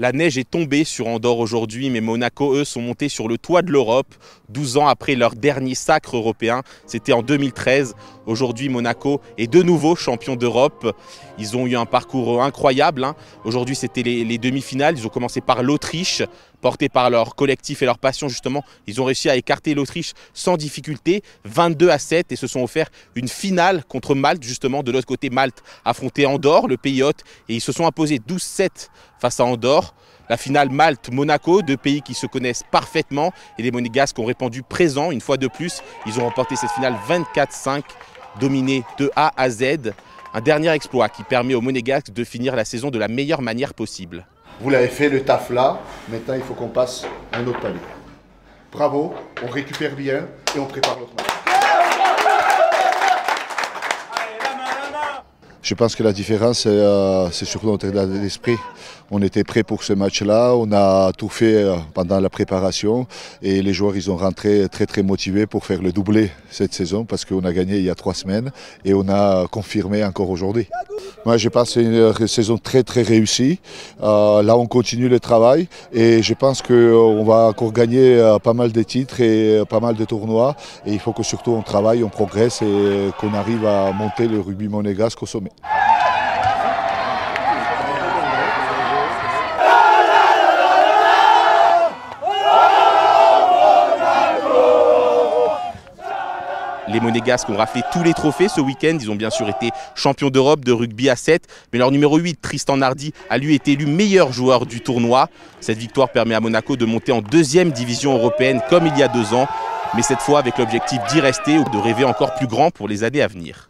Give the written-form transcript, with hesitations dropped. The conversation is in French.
La neige est tombée sur Andorre aujourd'hui, mais Monaco, eux, sont montés sur le toit de l'Europe 12 ans après leur dernier sacre européen. C'était en 2013. Aujourd'hui, Monaco est de nouveau champion d'Europe. Ils ont eu un parcours incroyable. Aujourd'hui, c'était les demi-finales. Ils ont commencé par l'Autriche, portés par leur collectif et leur passion, justement. Ils ont réussi à écarter l'Autriche sans difficulté, 22-7, et se sont offert une finale contre Malte, justement. De l'autre côté, Malte affrontait Andorre, le pays hôte, et ils se sont imposés 12-7 face à Andorre. La finale Malte-Monaco, deux pays qui se connaissent parfaitement, et les Monégasques ont répondu présent une fois de plus. Ils ont remporté cette finale 24-5, dominée de A à Z. Un dernier exploit qui permet aux Monégasques de finir la saison de la meilleure manière possible. Vous l'avez fait, le taf là, maintenant il faut qu'on passe à un autre palier. Bravo, on récupère bien et on prépare l'autre match. Je pense que la différence, c'est surtout notre état d'esprit. On était prêts pour ce match-là, on a tout fait pendant la préparation et les joueurs ils ont rentré très motivés pour faire le doublé cette saison parce qu'on a gagné il y a 3 semaines et on a confirmé encore aujourd'hui. Moi je pense que c'est une saison très réussie. Là on continue le travail et je pense qu'on va encore gagner pas mal de titres et pas mal de tournois. Et il faut que surtout on travaille, on progresse et qu'on arrive à monter le rugby monégasque au sommet. Les Monégasques ont raflé tous les trophées ce week-end. Ils ont bien sûr été champions d'Europe de rugby à 7. Mais leur numéro 8, Tristan Nardi, a lui été élu meilleur joueur du tournoi. Cette victoire permet à Monaco de monter en 2e division européenne comme il y a 2 ans. Mais cette fois avec l'objectif d'y rester ou de rêver encore plus grand pour les années à venir.